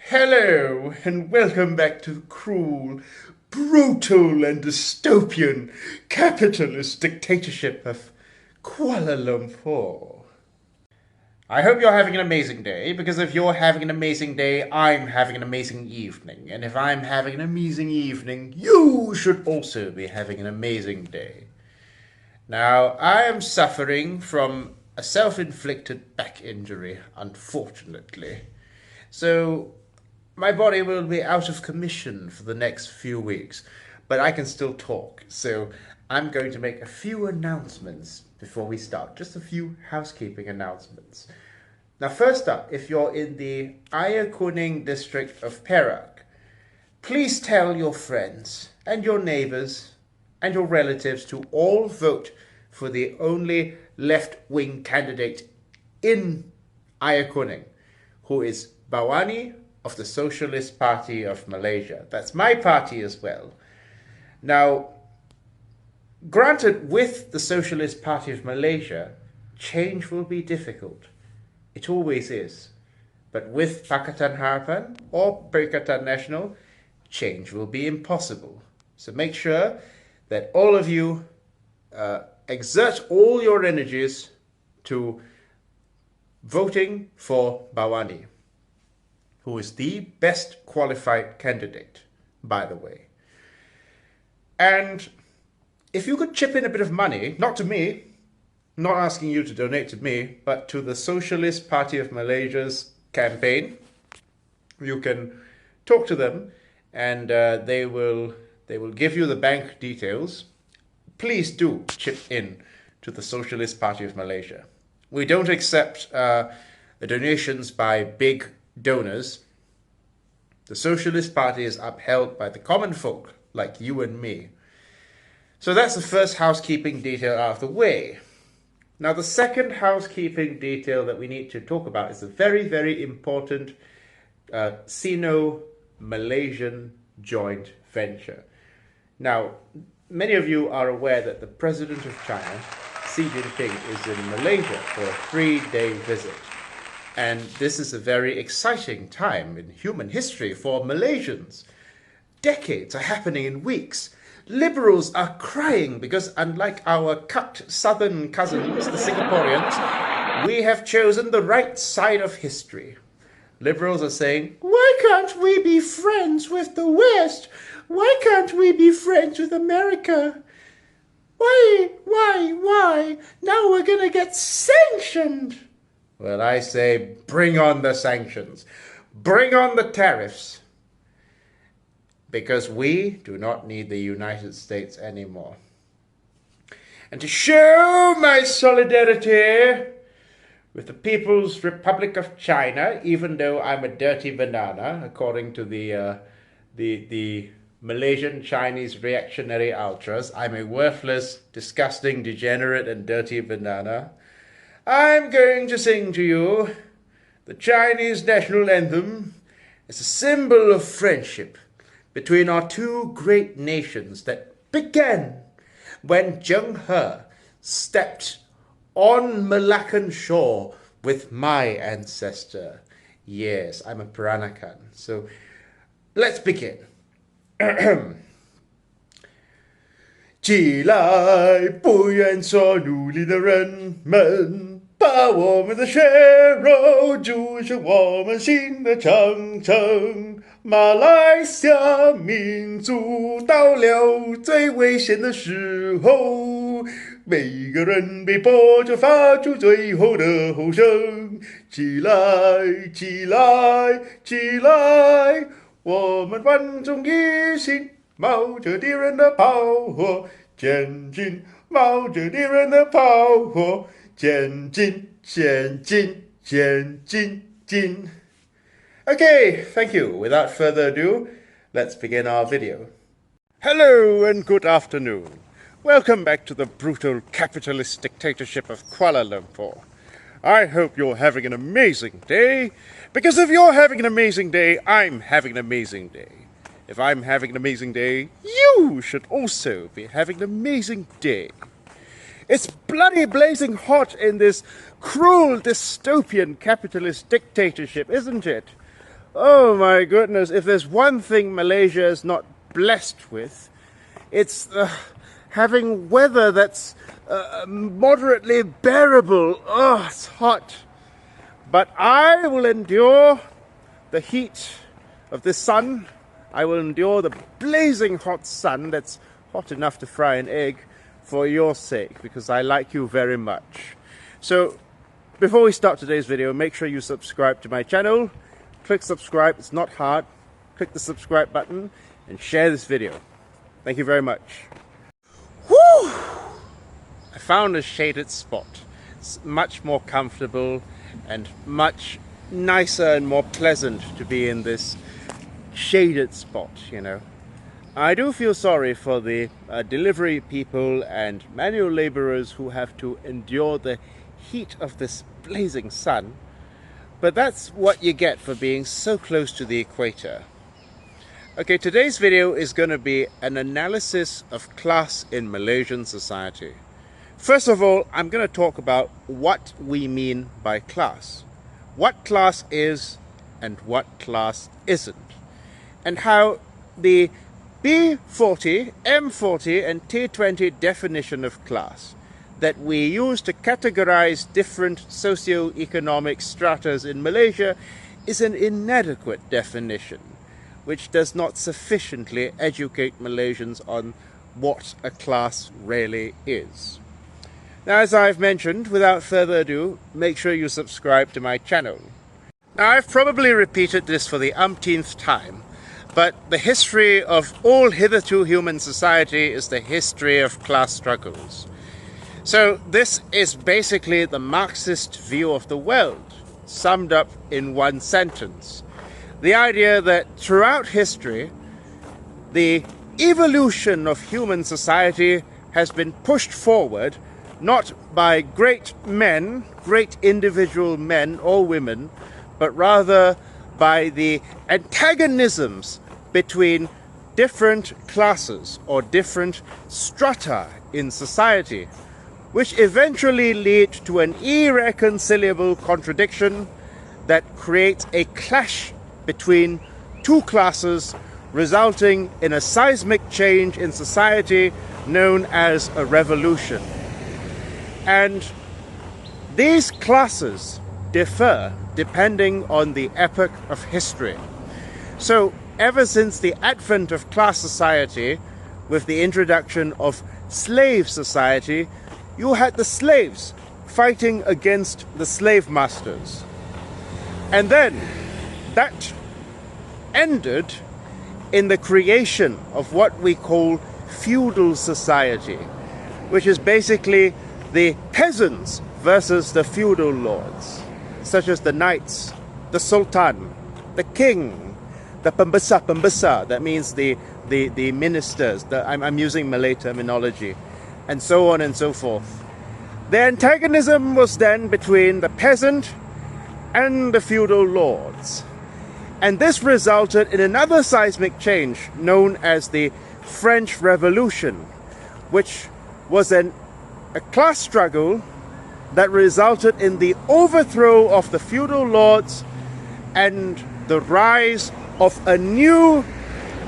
Hello, and welcome back to the cruel, brutal, and dystopian capitalist dictatorship of Kuala Lumpur. I hope you're having an amazing day, because if you're having an amazing day, I'm having an amazing evening. And if I'm having an amazing evening, you should also be having an amazing day. Now, I am suffering from a self-inflicted back injury, unfortunately. So, my body will be out of commission for the next few weeks, but I can still talk. So, I'm going to make a few announcements before we start. Just a few housekeeping announcements. Now, first up, if you're in the Ayah Kuning district of Perak, please tell your friends and your neighbors and your relatives to all vote for the only left-wing candidate in Ayah Kuning, who is Bawani of the Socialist Party of Malaysia. That's my party as well. Now, granted, with the Socialist Party of Malaysia, change will be difficult. It always is. But with Pakatan Harapan or Perikatan Nasional, change will be impossible. So make sure that all of you exert all your energies to voting for Bawani, who is the best qualified candidate, by the way. And if you could chip in a bit of money, not to me, not asking you to donate to me, but to the Socialist Party of Malaysia's campaign, you can talk to them and they will give you the bank details. Please do chip in to the Socialist Party of Malaysia. We don't accept donations by big donors. The Socialist Party is upheld by the common folk like you and me. So that's the first housekeeping detail out of the way. Now, the second housekeeping detail that we need to talk about is a very, very important Sino-Malaysian joint venture. Now, many of you are aware that the President of China, Xi Jinping, is in Malaysia for a 3-day visit. And this is a very exciting time in human history for Malaysians. Decades are happening in weeks. Liberals are crying because, unlike our cucked southern cousins, the Singaporeans, we have chosen the right side of history. Liberals are saying, why can't we be friends with the West? Why can't we be friends with America? Why? Now we're going to get sanctioned. Well, I say, bring on the sanctions. Bring on the tariffs. Because we do not need the United States anymore. And to show my solidarity with the People's Republic of China, even though I'm a dirty banana, according to the Malaysian Chinese reactionary ultras, I'm a worthless, disgusting, degenerate, and dirty banana, I'm going to sing to you the Chinese national anthem as a symbol of friendship between our two great nations that began when Zheng He stepped on Malaccan shore with my ancestor. Yes, I'm a Peranakan. So let's begin. 起来，不愿做奴隶的人们，把我们的血肉筑成我们新的长城。马来西亚民族到了最危险的时候，每个人被迫着发出最后的吼声。起来，起来，起来，我们万众一心，冒着敌人的炮火前进，冒着敌人的炮火前进，前进，前进，进。Okay, thank you. Without further ado, let's begin our video. Hello and good afternoon. Welcome back to the brutal capitalist dictatorship of Kuala Lumpur. I hope you're having an amazing day, because if you're having an amazing day, I'm having an amazing day. If I'm having an amazing day, you should also be having an amazing day. It's bloody blazing hot in this cruel dystopian capitalist dictatorship, isn't it? Oh my goodness, if there's one thing Malaysia is not blessed with, it's having weather that's moderately bearable. Oh, it's hot. But I will endure the heat of the sun. I will endure the blazing hot sun that's hot enough to fry an egg for your sake, because I like you very much. So, before we start today's video, make sure you subscribe to my channel. Click subscribe, it's not hard. Click the subscribe button and share this video. Thank you very much. Woo! I found a shaded spot. It's much more comfortable and much nicer and more pleasant to be in this shaded spot, you know. I do feel sorry for the delivery people and manual laborers who have to endure the heat of this blazing sun, but that's what you get for being so close to the equator. Okay, today's video is going to be an analysis of class in Malaysian society. First of all, I'm going to talk about what we mean by class, what class is and what class isn't, and how the B40, M40 and T20 definition of class that we use to categorize different socio-economic stratas in Malaysia is an inadequate definition, which does not sufficiently educate Malaysians on what a class really is. Now, as I've mentioned, without further ado, make sure you subscribe to my channel. Now, I've probably repeated this for the umpteenth time, but the history of all hitherto human society is the history of class struggles. So this is basically the Marxist view of the world, summed up in one sentence. The idea that throughout history, the evolution of human society has been pushed forward not by great men, great individual men or women, but rather by the antagonisms between different classes or different strata in society, which eventually lead to an irreconcilable contradiction that creates a clash between two classes, resulting in a seismic change in society known as a revolution. And these classes differ depending on the epoch of history. So ever since the advent of class society, with the introduction of slave society, you had the slaves fighting against the slave masters. And then that ended in the creation of what we call feudal society, which is basically the peasants versus the feudal lords, such as the knights, the sultan, the king, the pembesar, that means the ministers, I'm using Malay terminology, and so on and so forth. The antagonism was then between the peasant and the feudal lords. And this resulted in another seismic change known as the French Revolution, which was a class struggle that resulted in the overthrow of the feudal lords and the rise of a new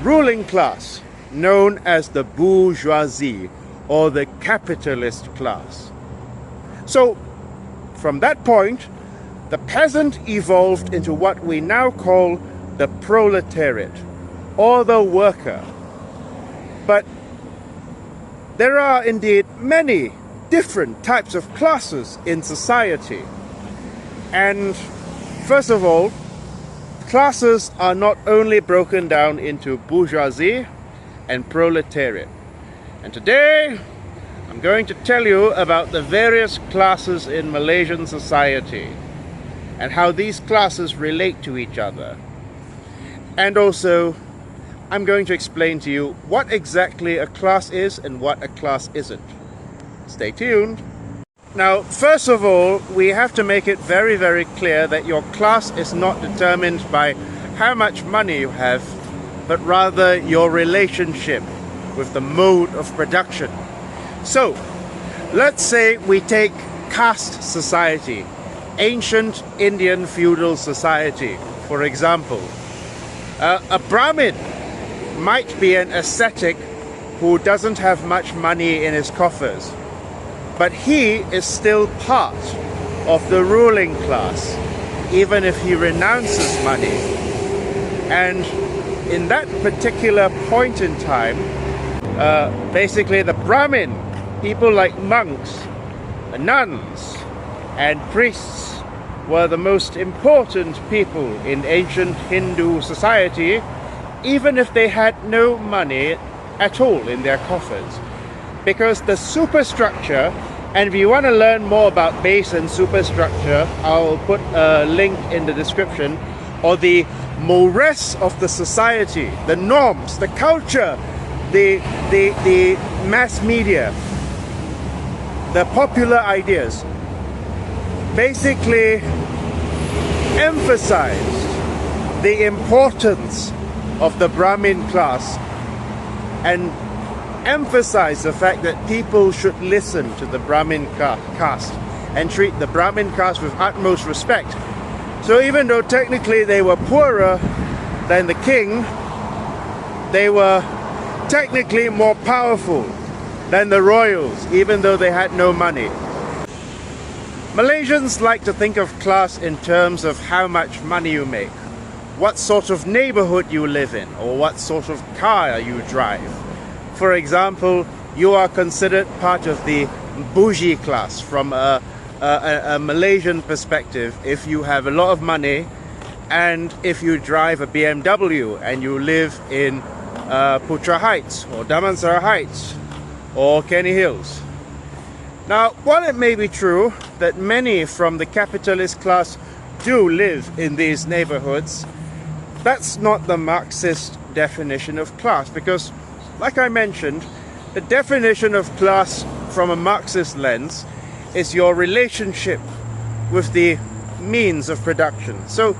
ruling class known as the bourgeoisie, or the capitalist class. So, from that point, the peasant evolved into what we now call the proletariat, or the worker. But there are indeed many different types of classes in society. And first of all, classes are not only broken down into bourgeoisie and proletariat. And today, I'm going to tell you about the various classes in Malaysian society and how these classes relate to each other. And also, I'm going to explain to you what exactly a class is and what a class isn't. Stay tuned. Now, first of all, we have to make it very, very clear that your class is not determined by how much money you have, but rather your relationship with the mode of production. So, let's say we take caste society, ancient Indian feudal society, for example. A Brahmin might be an ascetic who doesn't have much money in his coffers, but he is still part of the ruling class, even if he renounces money. And in that particular point in time, basically the Brahmin, people like monks, nuns, and priests were the most important people in ancient Hindu society, even if they had no money at all in their coffers. Because the superstructure, and if you want to learn more about base and superstructure, I'll put a link in the description, or the mores of the society, the norms, the culture, the mass media, the popular ideas, basically emphasized the importance of the Brahmin class and emphasize the fact that people should listen to the Brahmin caste and treat the Brahmin caste with utmost respect. So even though technically they were poorer than the king, they were technically more powerful than the royals, even though they had no money. Malaysians like to think of class in terms of how much money you make, what sort of neighborhood you live in, or what sort of car you drive. For example, you are considered part of the bourgeois class from a Malaysian perspective if you have a lot of money and if you drive a BMW and you live in Putra Heights or Damansara Heights or Kenny Hills. Now, while it may be true that many from the capitalist class do live in these neighborhoods, that's not the Marxist definition of class, because, like I mentioned, the definition of class from a Marxist lens is your relationship with the means of production. So,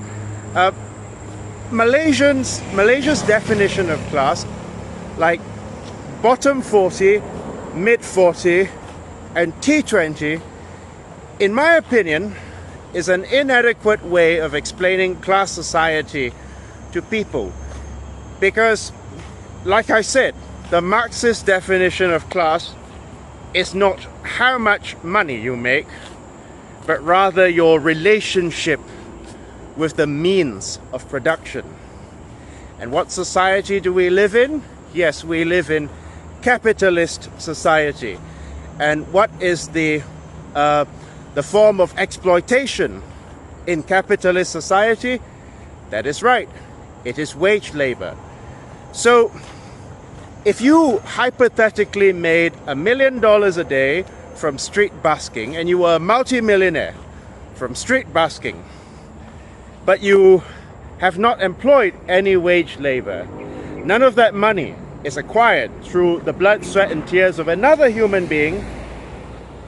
Malaysia's definition of class, like bottom 40, mid 40, and T20, in my opinion, is an inadequate way of explaining class society to people. Because, like I said, the Marxist definition of class is not how much money you make, but rather your relationship with the means of production. And what society do we live in? Yes, we live in capitalist society. And what is the form of exploitation in capitalist society? That is right, it is wage labor. So if you hypothetically made $1 million a day from street busking, and you were a multi-millionaire from street busking, but you have not employed any wage labor, none of that money is acquired through the blood, sweat and tears of another human being,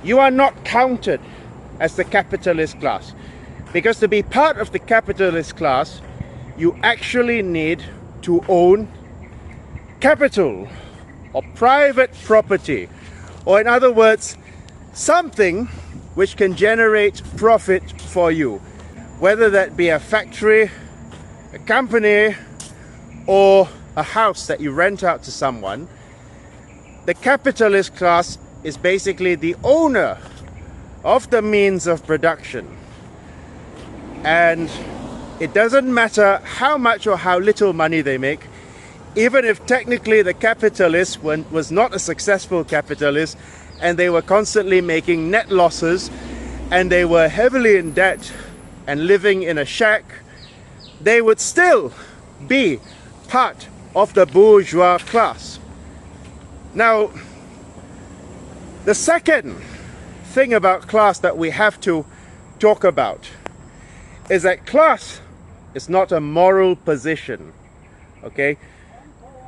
you are not counted as the capitalist class. Because to be part of the capitalist class, you actually need to own capital or private property, or in other words, something which can generate profit for you, whether that be a factory, a company, or a house that you rent out to someone. The capitalist class is basically the owner of the means of production. And it doesn't matter how much or how little money they make, even if technically the capitalist was not a successful capitalist and they were constantly making net losses and they were heavily in debt and living in a shack, they would still be part of the bourgeois class. Now, the second thing about class that we have to talk about is that class is not a moral position, okay?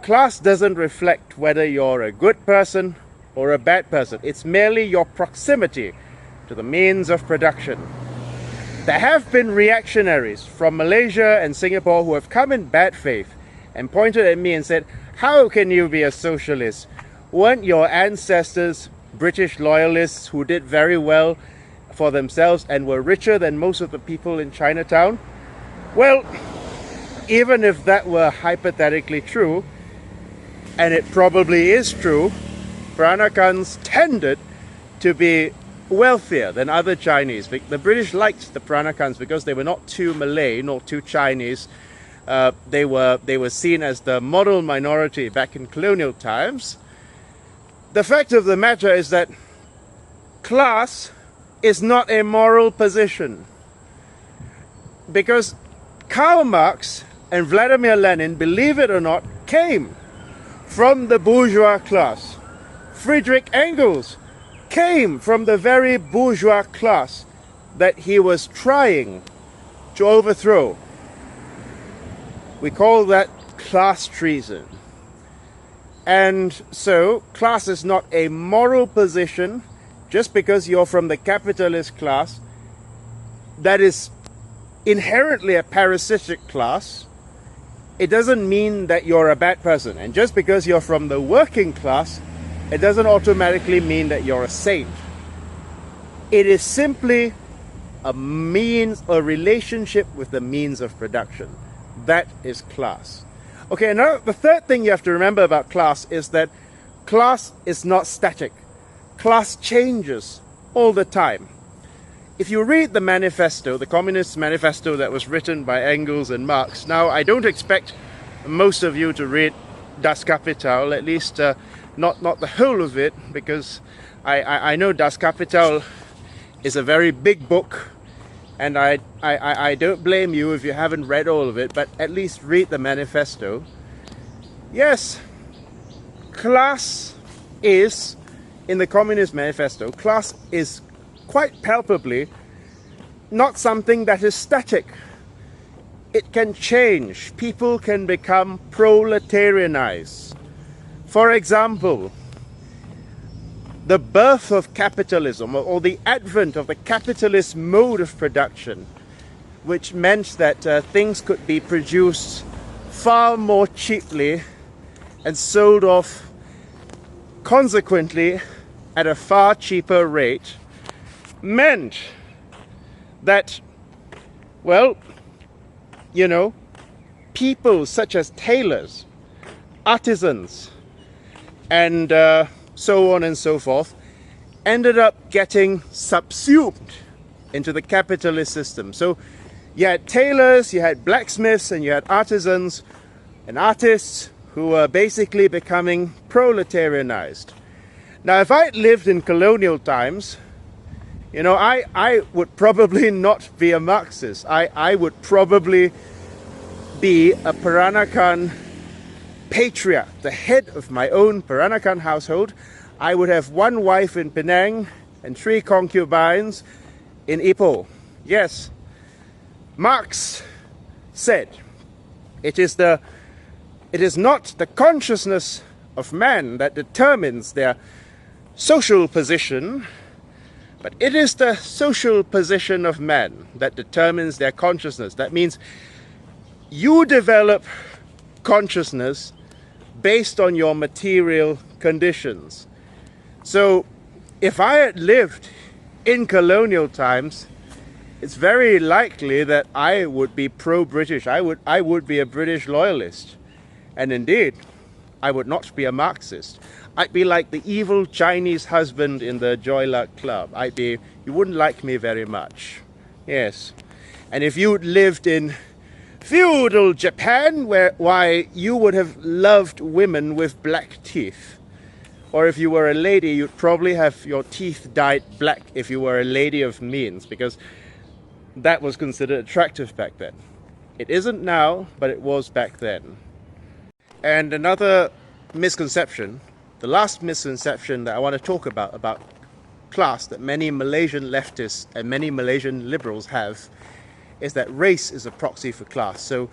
Class doesn't reflect whether you're a good person or a bad person. It's merely your proximity to the means of production. There have been reactionaries from Malaysia and Singapore who have come in bad faith and pointed at me and said, how can you be a socialist? Weren't your ancestors British loyalists who did very well for themselves and were richer than most of the people in Chinatown? Well, even if that were hypothetically true, and it probably is true, Peranakans tended to be wealthier than other Chinese. The British liked the Peranakans because they were not too Malay, nor too Chinese. They were seen as the model minority back in colonial times. The fact of the matter is that class is not a moral position, because Karl Marx and Vladimir Lenin, believe it or not, came from the bourgeois class. Friedrich Engels came from the very bourgeois class that he was trying to overthrow. We call that class treason. And so, class is not a moral position. Just because you're from the capitalist class, that is inherently a parasitic class, it doesn't mean that you're a bad person. And just because you're from the working class, it doesn't automatically mean that you're a saint. It is simply a means, a relationship with the means of production. That is class. Okay, now the third thing you have to remember about class is that class is not static. Class changes all the time. If you read the manifesto, the Communist Manifesto that was written by Engels and Marx, now I don't expect most of you to read Das Kapital, at least not the whole of it, because I know Das Kapital is a very big book, and I don't blame you if you haven't read all of it, but at least read the manifesto. Yes, class is, in the Communist Manifesto, class is quite palpably not something that is static. It can change. People can become proletarianized. For example, the birth of capitalism, or the advent of the capitalist mode of production, which meant that things could be produced far more cheaply and sold off consequently at a far cheaper rate, meant that, well, you know, people such as tailors, artisans, and so on and so forth, ended up getting subsumed into the capitalist system. So you had tailors, you had blacksmiths, and you had artisans and artists who were basically becoming proletarianized. Now, if I lived in colonial times, you know, I would probably not be a Marxist. I would probably be a Peranakan patriarch, the head of my own Peranakan household. I would have one wife in Penang and 3 concubines in Ipoh. Yes, Marx said, it is not the consciousness of man that determines their social position, but it is the social position of man that determines their consciousness. That means you develop consciousness based on your material conditions. So if I had lived in colonial times, it's very likely that I would be pro-British. I would be a British loyalist. And indeed, I would not be a Marxist. I'd be like the evil Chinese husband in the Joy Luck Club. You wouldn't like me very much. Yes. And if you'd lived in feudal Japan, why you would have loved women with black teeth. Or if you were a lady, you'd probably have your teeth dyed black if you were a lady of means, because that was considered attractive back then. It isn't now, but it was back then. And another misconception, the last misconception that I want to talk about class that many Malaysian leftists and many Malaysian liberals have, is that race is a proxy for class. So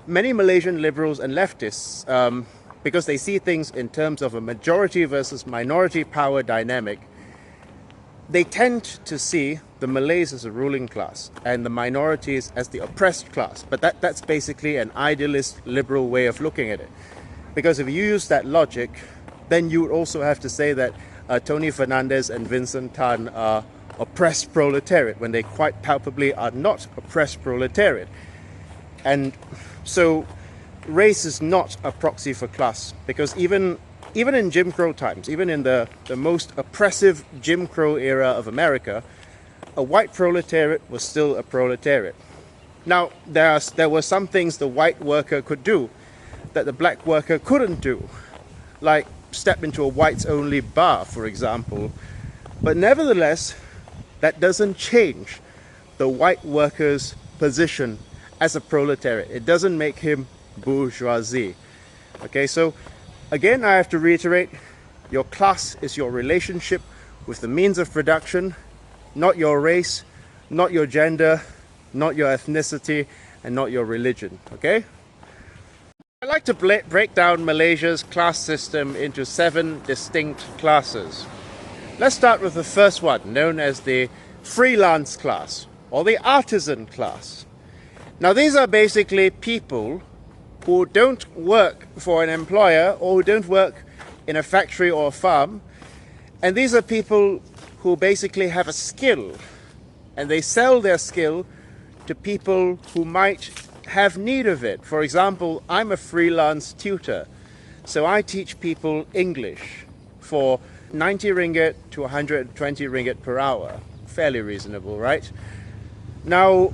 many Malaysian liberals and leftists, because they see things in terms of a majority versus minority power dynamic, they tend to see the Malays as a ruling class and the minorities as the oppressed class. But that's basically an idealist liberal way of looking at it. Because if you use that logic, then you would also have to say that Tony Fernandez and Vincent Tan are oppressed proletariat, when they quite palpably are not oppressed proletariat. And So race is not a proxy for class, because even in Jim Crow times, even in the most oppressive Jim Crow era of America, a white proletariat was still a proletariat. Now, there were some things the white worker could do that the black worker couldn't do, like step into a whites-only bar, for example. But nevertheless, that doesn't change the white worker's position as a proletariat. It doesn't make him bourgeoisie. Okay, so again, I have to reiterate, your class is your relationship with the means of production, not your race, not your gender, not your ethnicity, and not your religion. Okay? I like to break down Malaysia's class system into 7 distinct classes. Let's start with the first one, known as the freelance class, or the artisan class. Now, these are basically people who don't work for an employer, or who don't work in a factory or a farm. And these are people who basically have a skill, and they sell their skill to people who might have need of it. For example, I'm a freelance tutor, so I teach people English for 90 ringgit to 120 ringgit per hour. Fairly reasonable, right? Now,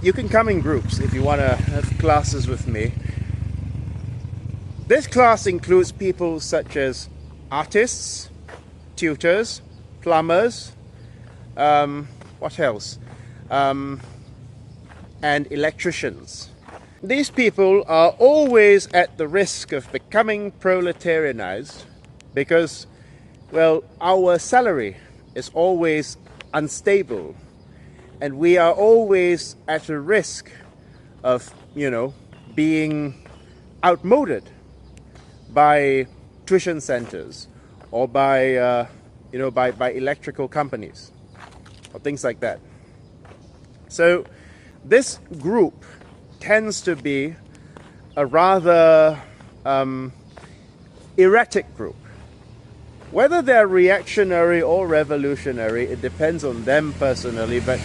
you can come in groups if you want to have classes with me. This class includes people such as artists, tutors, plumbers, what else? And electricians. These people are always at the risk of becoming proletarianized because, well, our salary is always unstable, and we are always at a risk of, being outmoded by tuition centers or by electrical companies or things like that. So this group tends to be a rather erratic group. Whether they're reactionary or revolutionary, it depends on them personally, but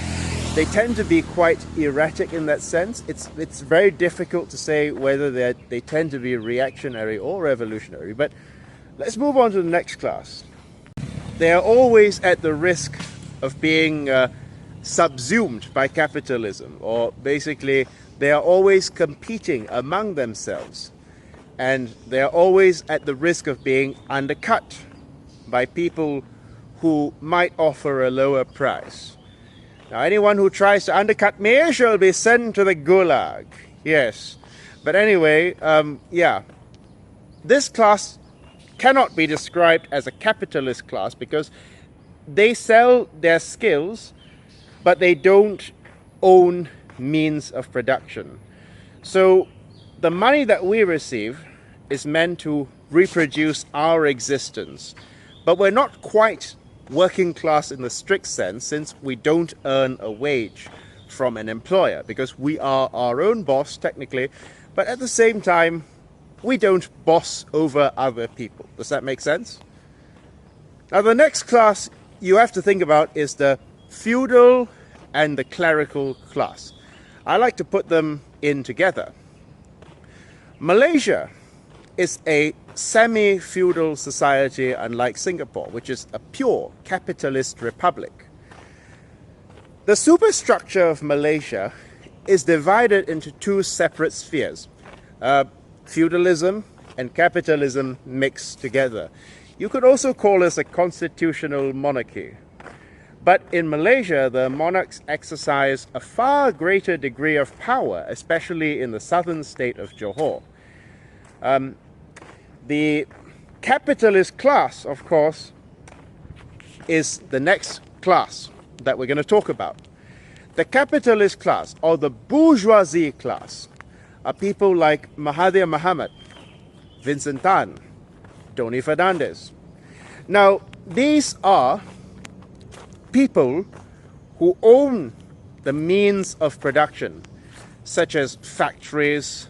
they tend to be quite erratic in that sense. It's very difficult to say whether they tend to be reactionary or revolutionary, but let's move on to the next class. They are always at the risk of being subsumed by capitalism, or basically they are always competing among themselves, and they are always at the risk of being undercut by people who might offer a lower price. Now, anyone who tries to undercut me shall be sent to the gulag. Yes. But anyway, this class cannot be described as a capitalist class because they sell their skills, but they don't own means of production. So the money that we receive is meant to reproduce our existence. But we're not quite working class in the strict sense, since we don't earn a wage from an employer, because we are our own boss technically, but at the same time we don't boss over other people. Does that make sense? Now, the next class you have to think about is the feudal and the clerical class. I like to put them in together. Malaysia is a semi-feudal society, unlike Singapore, which is a pure capitalist republic. The superstructure of Malaysia is divided into 2 separate spheres, feudalism and capitalism mixed together. You could also call this a constitutional monarchy. But in Malaysia, the monarchs exercise a far greater degree of power, especially in the southern state of Johor. The capitalist class, of course, is the next class that we're going to talk about. The capitalist class, or the bourgeoisie class, are people like Mahathir Mohamad, Vincent Tan, Tony Fernandez. Now, these are people who own the means of production, such as factories,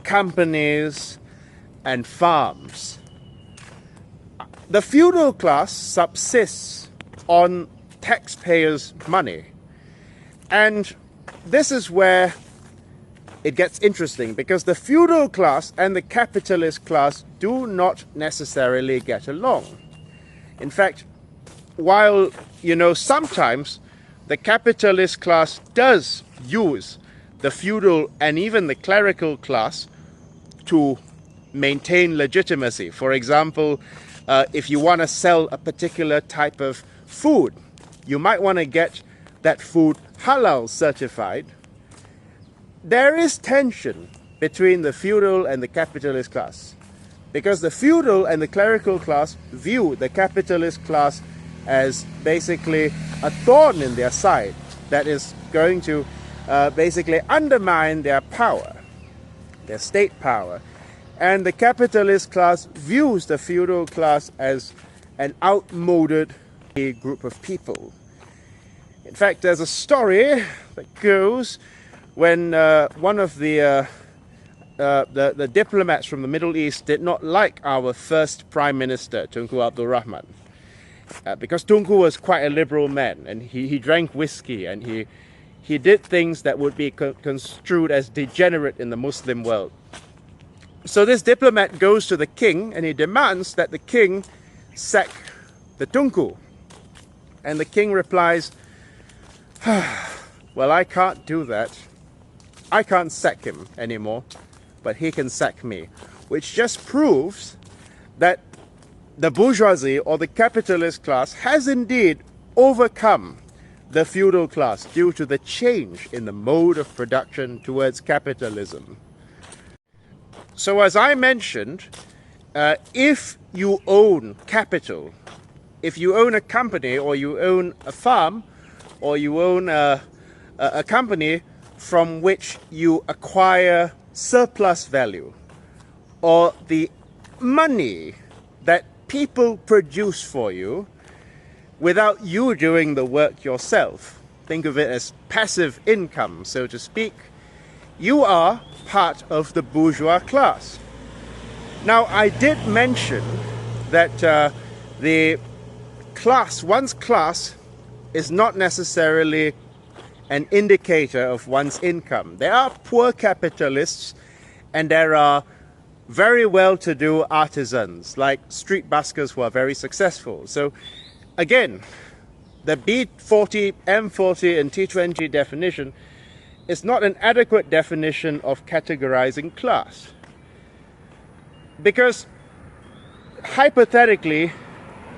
companies, and farms. The feudal class subsists on taxpayers' money, and this is where it gets interesting, because the feudal class and the capitalist class do not necessarily get along. In fact, while, sometimes the capitalist class does use the feudal and even the clerical class to maintain legitimacy. For example, if you want to sell a particular type of food, you might want to get that food halal certified. There is tension between the feudal and the capitalist class, because the feudal and the clerical class view the capitalist class as basically a thorn in their side that is going to basically undermine their power, their state power. And the capitalist class views the feudal class as an outmoded group of people. In fact, there's a story that goes when one of the diplomats from the Middle East did not like our first Prime Minister, Tunku Abdul Rahman, because Tunku was quite a liberal man, and he drank whiskey, and he did things that would be construed as degenerate in the Muslim world. So this diplomat goes to the king and he demands that the king sack the Tunku. And the king replies, well, I can't do that. I can't sack him anymore, but he can sack me. Which just proves that the bourgeoisie or the capitalist class has indeed overcome the feudal class due to the change in the mode of production towards capitalism. So as I mentioned, if you own capital, if you own a company, or you own a farm, or you own a company from which you acquire surplus value, or the money that people produce for you without you doing the work yourself, think of it as passive income, so to speak, you are part of the bourgeois class. Now, I did mention that the class, one's class, is not necessarily an indicator of one's income. There are poor capitalists and there are very well-to-do artisans, like street buskers who are very successful. So, again, the B40, M40 and T20 definition is not an adequate definition of categorizing class. Because, hypothetically,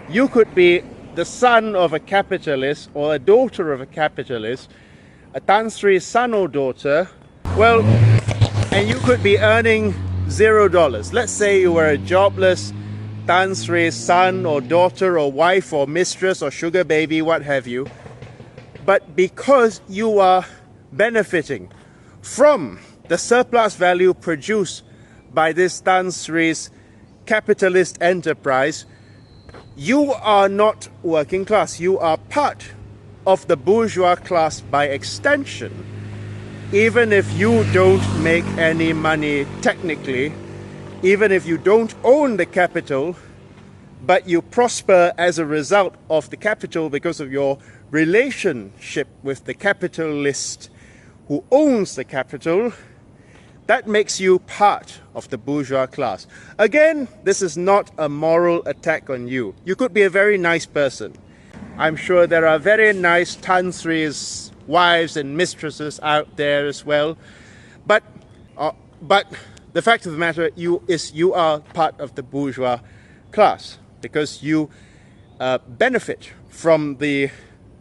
you could be the son of a capitalist or a daughter of a capitalist, a Tan Sri's son or daughter, well, and you could be earning $0. Let's say you were a jobless Tan Sri's son or daughter or wife or mistress or sugar baby, what have you. But because you are benefiting from the surplus value produced by this Tan Sri's capitalist enterprise, you are not working class. You are part of the bourgeois class by extension, even if you don't make any money technically, even if you don't own the capital, but you prosper as a result of the capital because of your relationship with the capitalist who owns the capital. That makes you part of the bourgeois class. Again, this is not a moral attack on you. You could be a very nice person. I'm sure there are very nice Tan Sri's wives and mistresses out there as well. But the fact of the matter is you are part of the bourgeois class because you benefit from the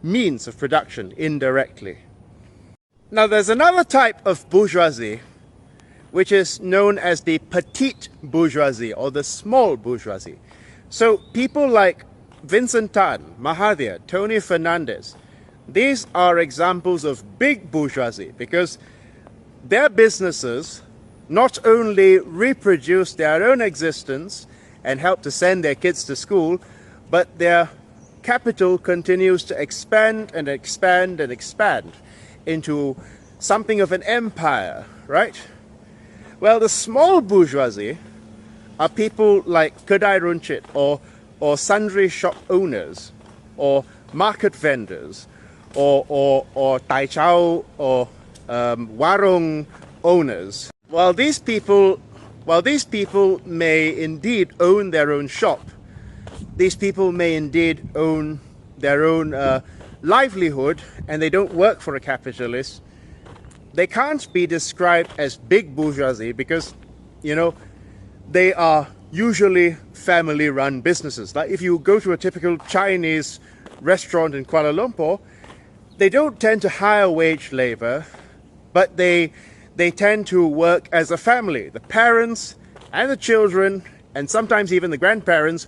means of production indirectly. Now, there's another type of bourgeoisie which is known as the petite bourgeoisie or the small bourgeoisie. So people like Vincent Tan, Mahathir, Tony Fernandez, these are examples of big bourgeoisie because their businesses not only reproduce their own existence and help to send their kids to school, but their capital continues to expand and expand and expand into something of an empire, right? Well, the small bourgeoisie are people like Kedai Runcit or sundry shop owners or market vendors or Tai Chow or warung owners. While these people may indeed own their own shop, these people may indeed own their own livelihood, and they don't work for a capitalist, they can't be described as big bourgeoisie because, you know, they are usually family-run businesses. Like if you go to a typical Chinese restaurant in Kuala Lumpur, they don't tend to hire wage labor, but they tend to work as a family. The parents and the children, and sometimes even the grandparents,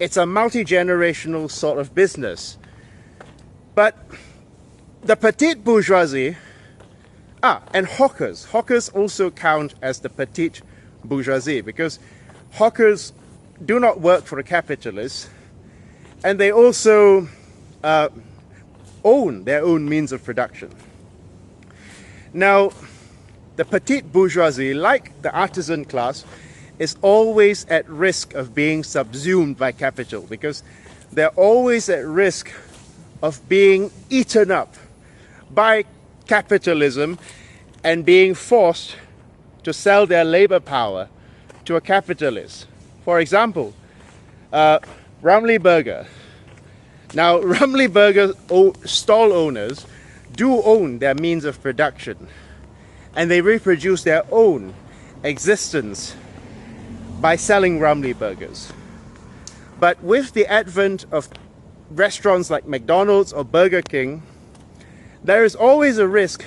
it's a multi-generational sort of business. But the petite bourgeoisie, and hawkers. Hawkers also count as the petite bourgeoisie because hawkers do not work for a capitalist, and they also own their own means of production. Now, the petite bourgeoisie, like the artisan class, is always at risk of being subsumed by capital because they're always at risk of being eaten up by capitalism and being forced to sell their labor power to a capitalist. For example, Ramly Burger. Now, Ramly Burger stall owners do own their means of production, and they reproduce their own existence by selling Ramly Burgers. But with the advent of restaurants like McDonald's or Burger King, there is always a risk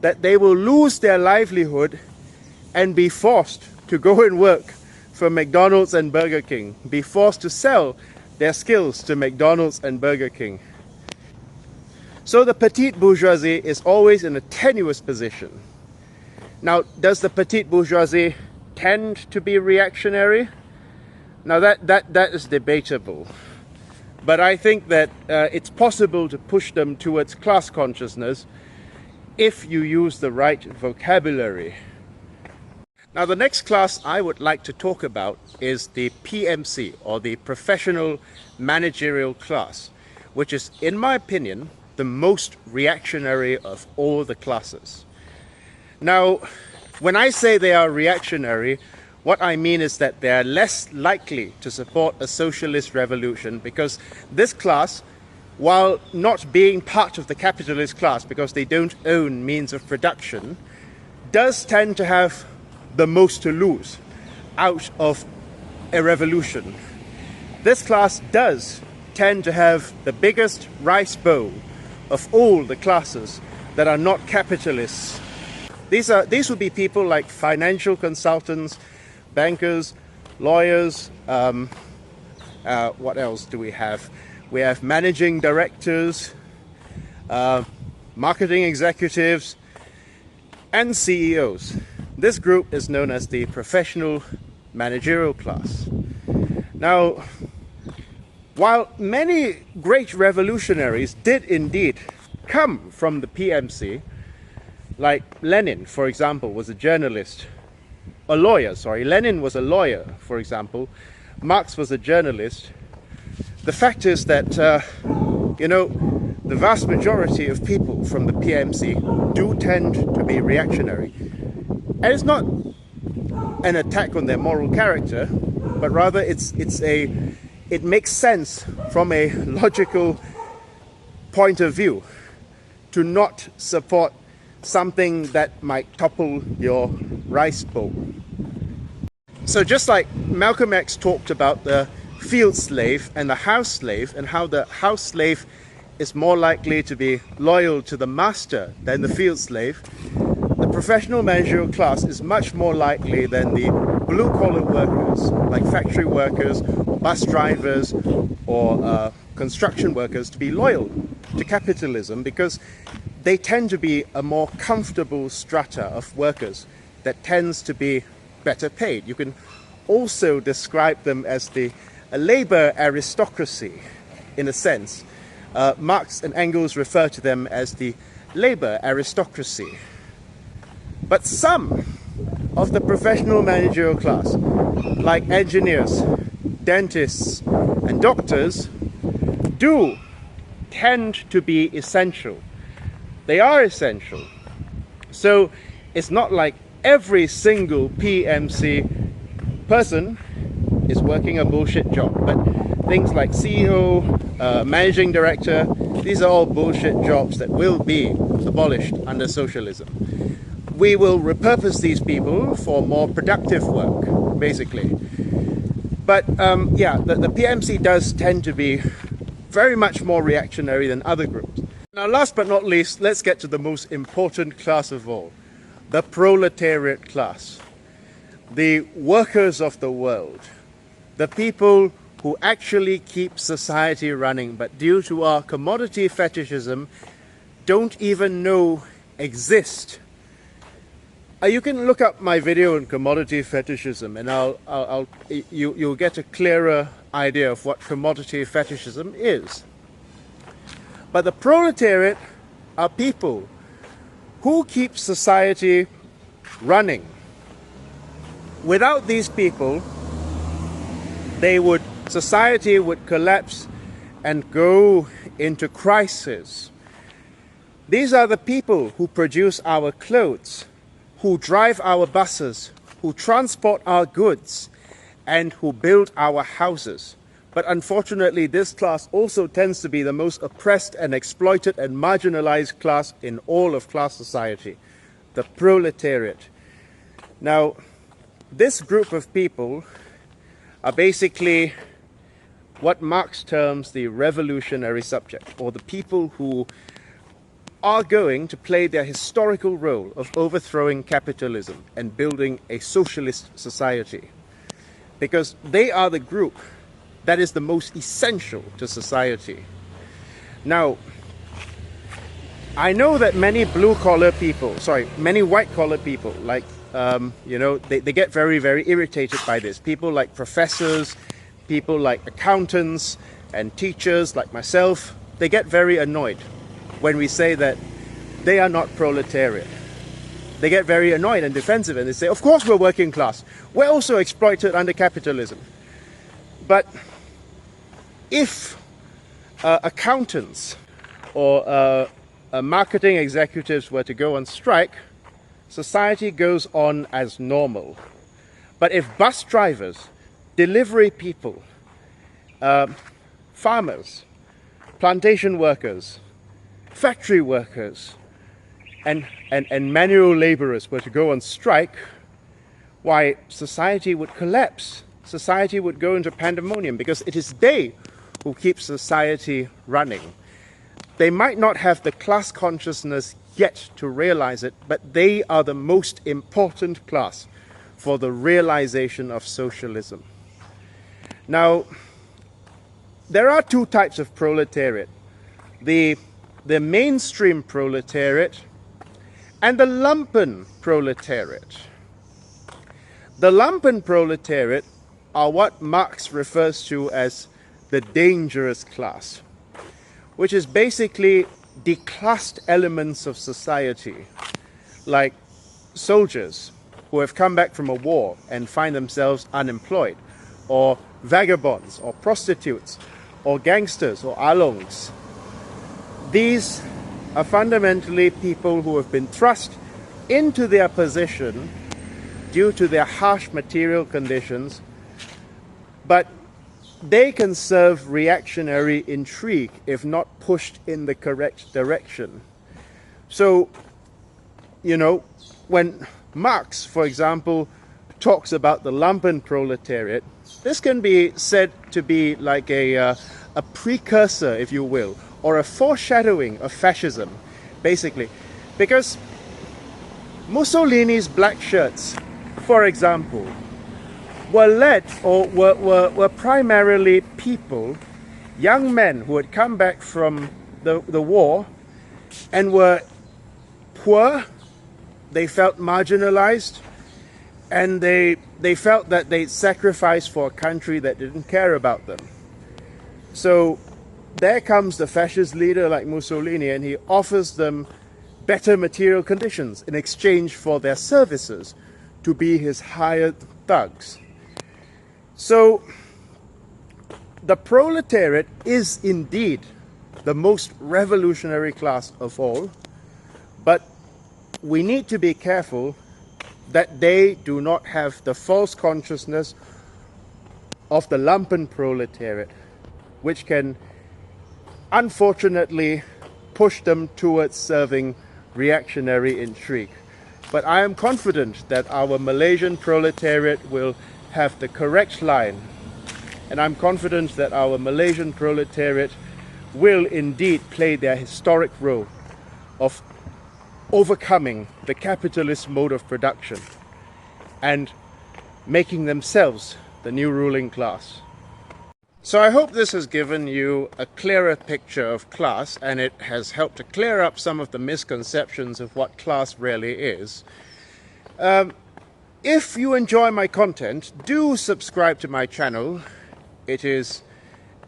that they will lose their livelihood and be forced to go and work for McDonald's and Burger King, be forced to sell their skills to McDonald's and Burger King. So the petite bourgeoisie is always in a tenuous position. Now, does the petite bourgeoisie tend to be reactionary? Now that is debatable. But I think that it's possible to push them towards class consciousness if you use the right vocabulary. Now, the next class I would like to talk about is the PMC, or the professional managerial class, which is, in my opinion, the most reactionary of all the classes. Now, when I say they are reactionary, what I mean is that they are less likely to support a socialist revolution because this class, while not being part of the capitalist class because they don't own means of production, does tend to have the most to lose out of a revolution. This class does tend to have the biggest rice bowl of all the classes that are not capitalists. These would be people like financial consultants, bankers, lawyers, what else do we have? We have managing directors, marketing executives, and CEOs. This group is known as the professional managerial class. Now, while many great revolutionaries did indeed come from the PMC, like Lenin, for example, was a journalist. A lawyer, sorry. Lenin was a lawyer, for example. Marx was a journalist. The fact is that, the vast majority of people from the PMC do tend to be reactionary. And it's not an attack on their moral character, but rather it makes sense from a logical point of view to not support something that might topple your rice bowl. So just like Malcolm X talked about the field slave and the house slave, and how the house slave is more likely to be loyal to the master than the field slave, the professional managerial class is much more likely than the blue-collar workers, like factory workers, or bus drivers, or construction workers, to be loyal to capitalism because they tend to be a more comfortable strata of workers that tends to be better paid. You can also describe them as a labor aristocracy, in a sense. Marx and Engels refer to them as the labor aristocracy. But some of the professional managerial class, like engineers, dentists, and doctors, do tend to be essential. They are essential. So it's not like every single PMC person is working a bullshit job, but things like CEO, managing director, these are all bullshit jobs that will be abolished under socialism. We will repurpose these people for more productive work, basically. But yeah, the PMC does tend to be very much more reactionary than other groups. Now, last but not least, let's get to the most important class of all, the proletariat class, the workers of the world, the people who actually keep society running, but due to our commodity fetishism, don't even know exist. You can look up my video on commodity fetishism, and you'll get a clearer idea of what commodity fetishism is. But the proletariat are people who keep society running. Without these people, society would collapse and go into crisis. These are the people who produce our clothes, who drive our buses, who transport our goods, and who build our houses. But unfortunately, this class also tends to be the most oppressed and exploited and marginalized class in all of class society, the proletariat. Now, this group of people are basically what Marx terms the revolutionary subject, or the people who are going to play their historical role of overthrowing capitalism and building a socialist society. Because they are the group that is the most essential to society. Now, I know that many many white-collar people, like, they get very, very irritated by this. People like professors, people like accountants and teachers like myself, they get very annoyed when we say that they are not proletariat. They get very annoyed and defensive, and they say, of course we're working class. We're also exploited under capitalism. But if accountants or marketing executives were to go on strike, society goes on as normal. But if bus drivers, delivery people, farmers, plantation workers, factory workers, and manual laborers were to go on strike, why, society would collapse. Society would go into pandemonium, because it is they who keep society running. They might not have the class consciousness yet to realize it, but they are the most important class for the realization of socialism. Now, there are two types of proletariat. The mainstream proletariat and the lumpen proletariat. The lumpen proletariat are what Marx refers to as the dangerous class, which is basically declassed elements of society, like soldiers who have come back from a war and find themselves unemployed, or vagabonds, or prostitutes, or gangsters, or alongs. These are fundamentally people who have been thrust into their position due to their harsh material conditions, but they can serve reactionary intrigue if not pushed in the correct direction. So, when Marx, for example, talks about the lumpen proletariat, this can be said to be like a precursor, if you will, or a foreshadowing of fascism, basically. Because Mussolini's black shirts, for example, were led, or were primarily people, young men who had come back from the war and were poor. They felt marginalized, and they felt that they'd sacrificed for a country that didn't care about them. So there comes the fascist leader like Mussolini, and he offers them better material conditions in exchange for their services to be his hired thugs. So the proletariat is indeed the most revolutionary class of all, but we need to be careful that they do not have the false consciousness of the lumpen proletariat, which can unfortunately push them towards serving reactionary intrigue. But I am confident that our Malaysian proletariat will have the correct line, and I'm confident that our Malaysian proletariat will indeed play their historic role of overcoming the capitalist mode of production and making themselves the new ruling class. So I hope this has given you a clearer picture of class, and it has helped to clear up some of the misconceptions of what class really is. If you enjoy my content, do subscribe to my channel. It is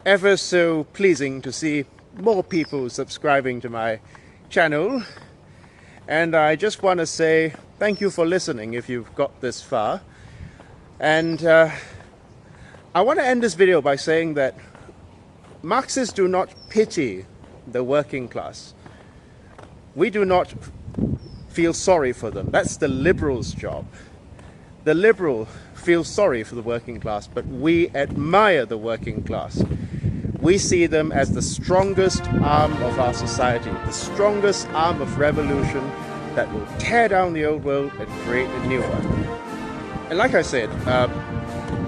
ever so pleasing to see more people subscribing to my channel. And I just want to say thank you for listening if you've got this far. And I want to end this video by saying that Marxists do not pity the working class. We do not feel sorry for them. That's the liberals' job. The liberal feels sorry for the working class, but we admire the working class. We see them as the strongest arm of our society, the strongest arm of revolution that will tear down the old world and create a new one. And like I said,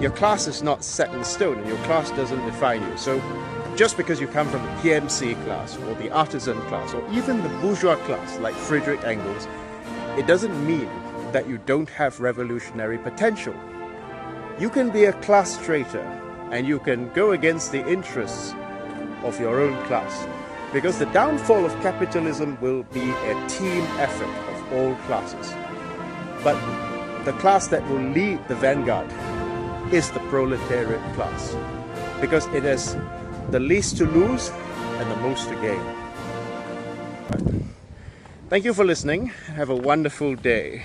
your class is not set in stone, and your class doesn't define you. So just because you come from the PMC class or the artisan class or even the bourgeois class like Friedrich Engels, it doesn't mean that you don't have revolutionary potential. You can be a class traitor and you can go against the interests of your own class, because the downfall of capitalism will be a team effort of all classes. But the class that will lead the vanguard is the proletariat class, because it has the least to lose and the most to gain. Thank you for listening. Have a wonderful day.